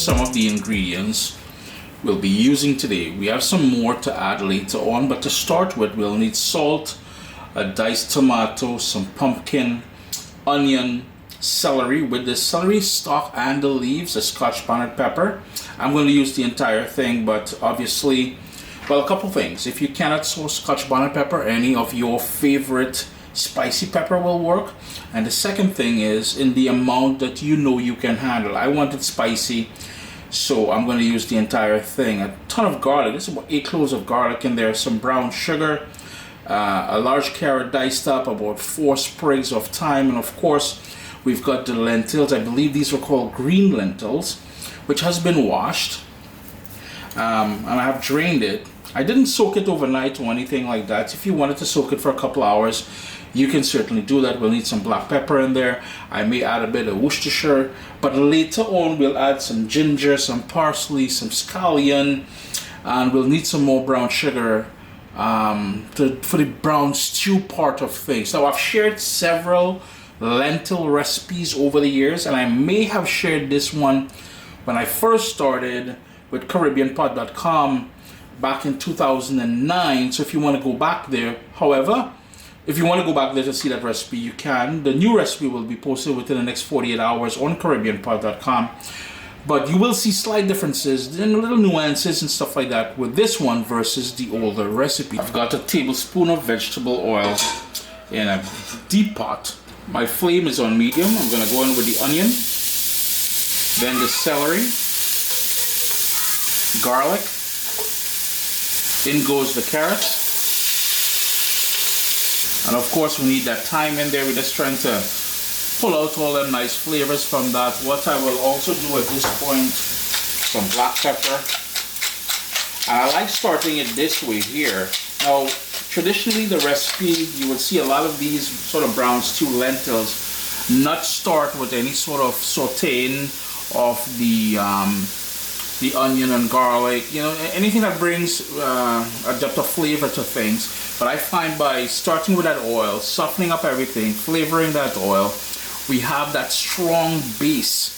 some of the ingredients we'll be using today. We have some more to add later on, but to start with, we'll need salt, a diced tomato, some pumpkin, onion, celery with the celery stalk and the leaves, a Scotch bonnet pepper. I'm going to use the entire thing, but obviously, well, a couple things. If you cannot source Scotch bonnet pepper, any of your favorite spicy pepper will work. And the second thing is in the amount that you know you can handle. I want it spicy, so I'm going to use the entire thing. A ton of garlic. There's about 8 cloves of garlic in there, some brown sugar, a large carrot diced up, about 4 sprigs of thyme, and of course we've got the lentils. I believe these were called green lentils, which has been washed, and I have drained it. I didn't soak it overnight or anything like that. If you wanted to soak it for a couple hours, you can certainly do that. We'll need some black pepper in there. I may add a bit of Worcestershire, but later on we'll add some ginger, some parsley, some scallion, and we'll need some more brown sugar for the brown stew part of things. Now, I've shared several lentil recipes over the years, and I may have shared this one when I first started with CaribbeanPot.com back in 2009. So if you want to go back there, however, if you want to go back there to see that recipe, you can. The new recipe will be posted within the next 48 hours on CaribbeanPot.com. But you will see slight differences and little nuances and stuff like that with this one versus the older recipe. I've got a tablespoon of vegetable oil in a deep pot. My flame is on medium. I'm going to go in with the onion, then the celery, garlic, in goes the carrots, and of course we need that thyme in there. We're just trying to pull out all the nice flavors from that. What I will also do at this point, some black pepper, and I like starting it this way here. Now, traditionally the recipe, you will see a lot of these sort of brown stew lentils not start with any sort of sauteing of the onion and garlic, you know, anything that brings a depth of flavor to things. But I find by starting with that oil, softening up everything, flavoring that oil, we have that strong base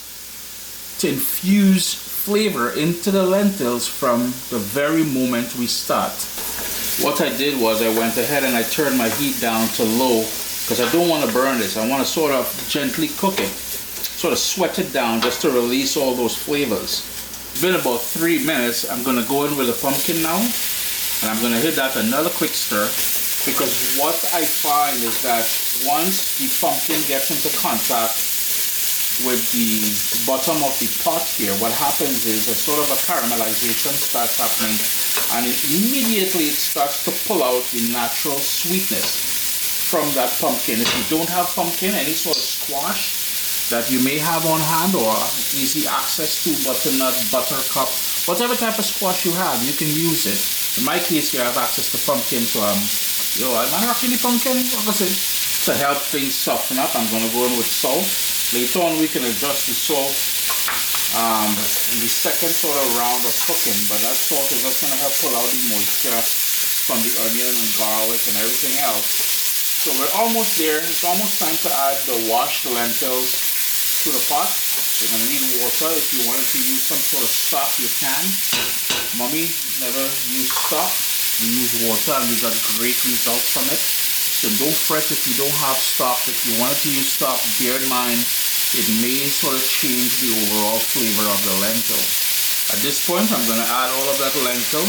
to infuse flavor into the lentils from the very moment we start. What I did was I went ahead and I turned my heat down to low because I don't want to burn this. I want to sort of gently cook it, sort of sweat it down just to release all those flavors. It's been about 3 minutes. I'm going to go in with the pumpkin now, and I'm going to hit that another quick stir, because what I find is that once the pumpkin gets into contact with the bottom of the pot here, what happens is a sort of a caramelization starts happening, and immediately it starts to pull out the natural sweetness from that pumpkin. If you don't have pumpkin, any sort of squash that you may have on hand, or easy access to butternut, buttercup, whatever type of squash you have, you can use it. In my case here, I have access to pumpkin, so I'm not rocking the pumpkin. What was it? To help things soften up, I'm going to go in with salt. Later on, we can adjust the salt in the second sort of round of cooking, but that salt is just going to help pull out the moisture from the onion and garlic and everything else. So we're almost there. It's almost time to add the washed lentils to the pot. You're going to need water. If you wanted to use some sort of stock, you can. Mommy never used stock. We use water and we got great results from it. So don't fret if you don't have stock. If you wanted to use stock, bear in mind it may sort of change the overall flavor of the lentil. At this point, I'm going to add all of that lentil.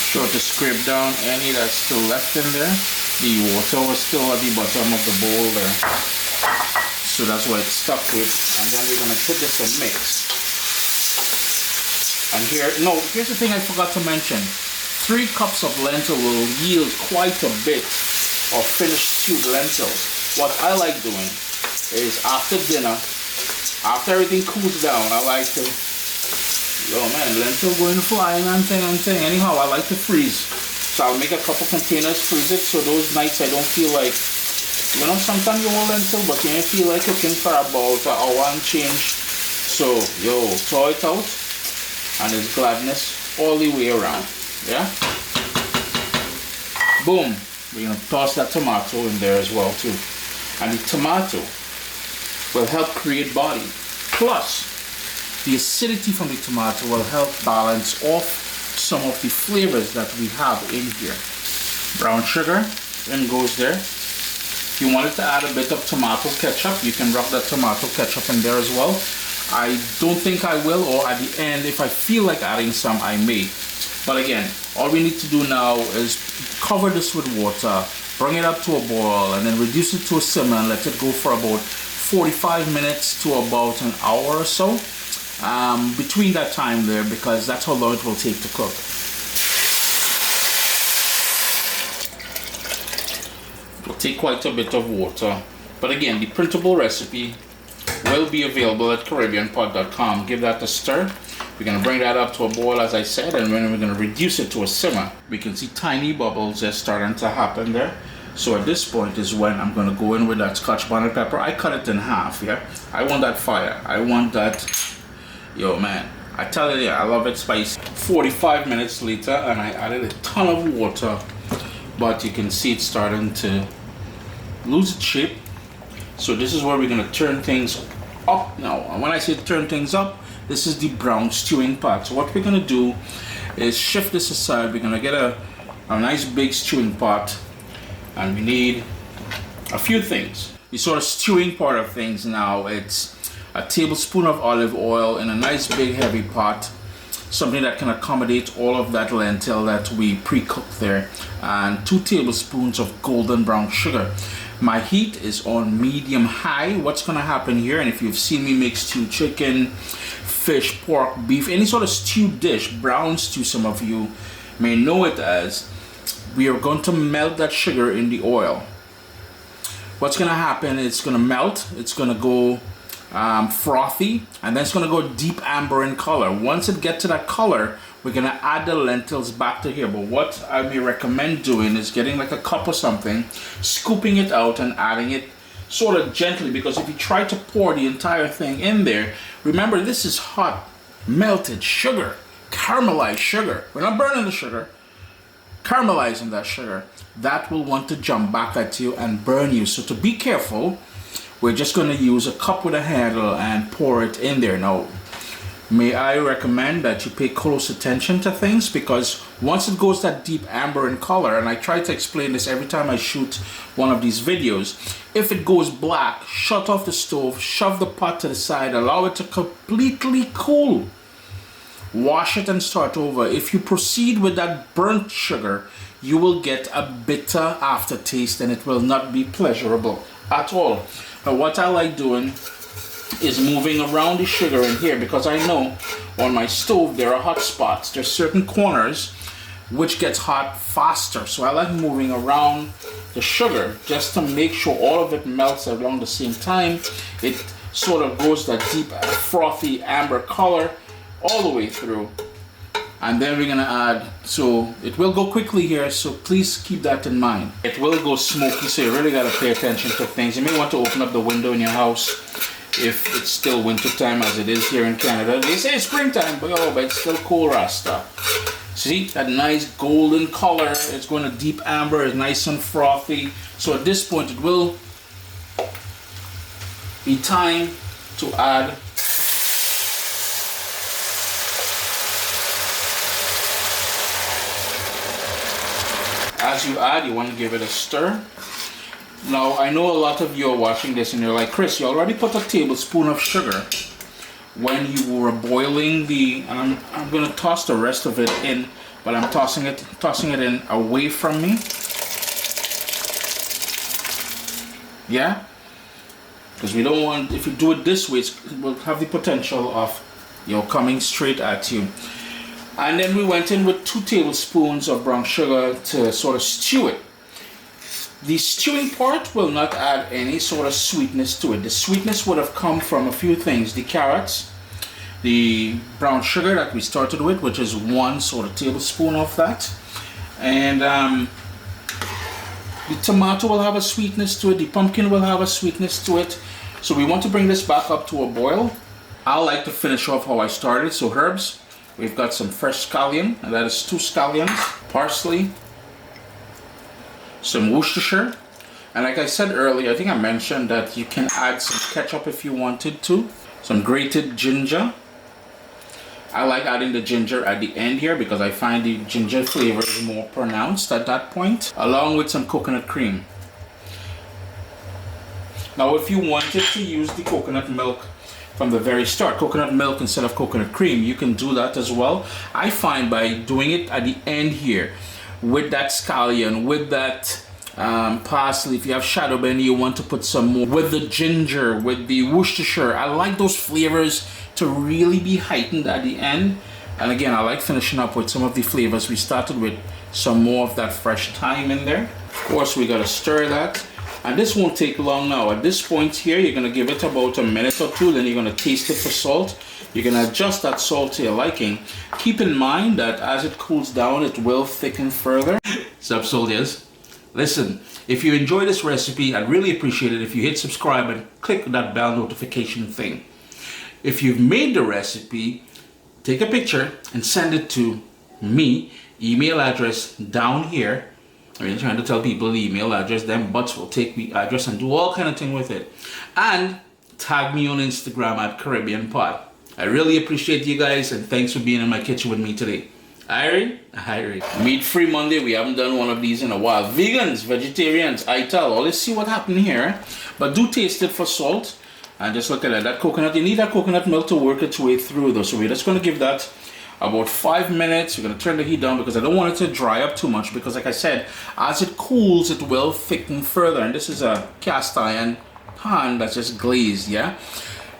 Sure to scrape down any that's still left in there. The water was still at the bottom of the bowl there, so that's what it's stuck with. And then we're going to put this in mix. And here's the thing I forgot to mention. 3 cups of lentil will yield quite a bit of finished stewed lentils. What I like doing is after dinner, after everything cools down, I like to, lentil going flying and thing. Anyhow, I like to freeze. So I'll make a couple containers, freeze it, so those nights I don't feel like, sometimes you want lentil, but you don't feel like cooking for about an hour and change. So, thaw it out, and it's gladness all the way around. Yeah? Boom. We're going to toss that tomato in there as well too. And the tomato will help create body. Plus, the acidity from the tomato will help balance off some of the flavors that we have in here. Brown sugar, in goes there. If you wanted to add a bit of tomato ketchup, you can rub that tomato ketchup in there as well. I don't think I will, or at the end, if I feel like adding some, I may. But again, all we need to do now is cover this with water, bring it up to a boil, and then reduce it to a simmer and let it go for about 45 minutes to about an hour or so. Between that time there, because that's how long it will take to cook. It will take quite a bit of water. But again, the printable recipe will be available at CaribbeanPot.com. Give that a stir. We're going to bring that up to a boil, as I said, and then we're going to reduce it to a simmer. We can see tiny bubbles just starting to happen there. So at this point is when I'm going to go in with that Scotch bonnet pepper. I cut it in half, yeah? I want that fire. I want that, yo man, I tell you, I love it spicy. 45 minutes later, and I added a ton of water, but you can see it's starting to lose its shape. So this is where we're going to turn things up now. And when I say turn things up, this is the brown stewing part. So what we're going to do is shift this aside. We're going to get a nice big stewing pot, and we need a few things. The sort of stewing part of things now, it's a tablespoon of olive oil in a nice big heavy pot, something that can accommodate all of that lentil that we pre-cooked there, and 2 tablespoons of golden brown sugar. My heat is on medium high. What's going to happen here, and if you've seen me make stewed chicken, fish, pork, beef, any sort of stewed dish, brown stew some of you may know it as, we are going to melt that sugar in the oil. What's going to happen, it's going to melt, it's going to go frothy, and then it's going to go deep amber in color. Once it gets to that color, we're going to add the lentils back to here. But what I may recommend doing is getting like a cup or something, scooping it out and adding it sort of gently, because if you try to pour the entire thing in there, remember this is hot melted sugar, caramelized sugar. We're not burning the sugar, caramelizing that sugar. That will want to jump back at you and burn you. So to be careful, we're just going to use a cup with a handle and pour it in there. Now, may I recommend that you pay close attention to things, because once it goes that deep amber in color, and I try to explain this every time I shoot one of these videos, if it goes black, shut off the stove, shove the pot to the side, allow it to completely cool. Wash it and start over. If you proceed with that burnt sugar, you will get a bitter aftertaste, and it will not be pleasurable at all. Now, what I like doing is moving around the sugar in here, because I know on my stove there are hot spots. There's certain corners which gets hot faster, so I like moving around the sugar just to make sure all of it melts along the same time. It sort of goes that deep frothy amber color all the way through, and then we're gonna add, so it will go quickly here, so please keep that in mind. It will go smoky, so you really gotta pay attention to things. You may want to open up the window in your house if it's still winter time, as it is here in Canada. They say it's springtime, but it's still cool Rasta. See that nice golden color? It's going to deep amber, it's nice and frothy. So at this point it will be time to add as you add, you want to give it a stir. Now, I know a lot of you are watching this and you're like, Chris, you already put a tablespoon of sugar when you were boiling the, and I'm going to toss the rest of it in, but I'm tossing it in away from me. Yeah? Because we don't want, if you do it this way, it will have the potential of, coming straight at you. And then we went in with 2 tablespoons of brown sugar to sort of stew it. The stewing part will not add any sort of sweetness to it. The sweetness would have come from a few things. The carrots, the brown sugar that we started with, which is 1 sort of tablespoon of that. And the tomato will have a sweetness to it. The pumpkin will have a sweetness to it. So we want to bring this back up to a boil. I like to finish off how I started. So herbs, we've got some fresh scallion, and that is 2 scallions, parsley, some Worcestershire, and like I said earlier, I think I mentioned that you can add some ketchup if you wanted to. some grated ginger. I like adding the ginger at the end here because I find the ginger flavor is more pronounced at that point, along with some coconut cream. Now if you wanted to use the coconut milk from the very start, coconut milk instead of coconut cream, you can do that as well. I find by doing it at the end here with that scallion, with that parsley, if you have shadow benny you want to put some more, with the ginger, with the Worcestershire, I like those flavors to really be heightened at the end. And again, I like finishing up with some of the flavors we started with, some more of that fresh thyme in there. Of course, we gotta stir that, and this won't take long now. At this point here, you're gonna give it about a minute or two, then you're gonna taste it for salt. You're gonna adjust that salt to your liking. Keep in mind that as it cools down, it will thicken further. Sup, soldiers? Listen, if you enjoy this recipe, I'd really appreciate it if you hit subscribe and click that bell notification thing. If you've made the recipe, take a picture and send it to me. Email address down here. I mean, trying to tell people the email address, them butts will take the address and do all kind of thing with it. And tag me on Instagram at Caribbean Pod. I really appreciate you guys, and thanks for being in my kitchen with me today. Irie. Meat-free Monday, we haven't done one of these in a while. Vegans, vegetarians, I tell, well, let's see what happened here. But do taste it for salt. And just look at it, that coconut, you need that coconut milk to work its way through though. So we're just gonna give that about 5 minutes. We're gonna turn the heat down because I don't want it to dry up too much, because like I said, as it cools, it will thicken further. And this is a cast iron pan that's just glazed, yeah?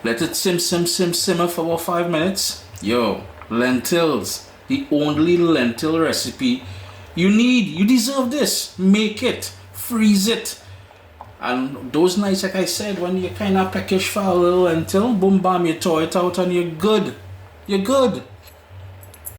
Let it simmer for about 5 minutes. Yo, lentils. The only lentil recipe you need. You deserve this. Make it. Freeze it. And those nights, like I said, when you're kind of peckish for a little lentil, boom, bam, you thaw it out and you're good. You're good.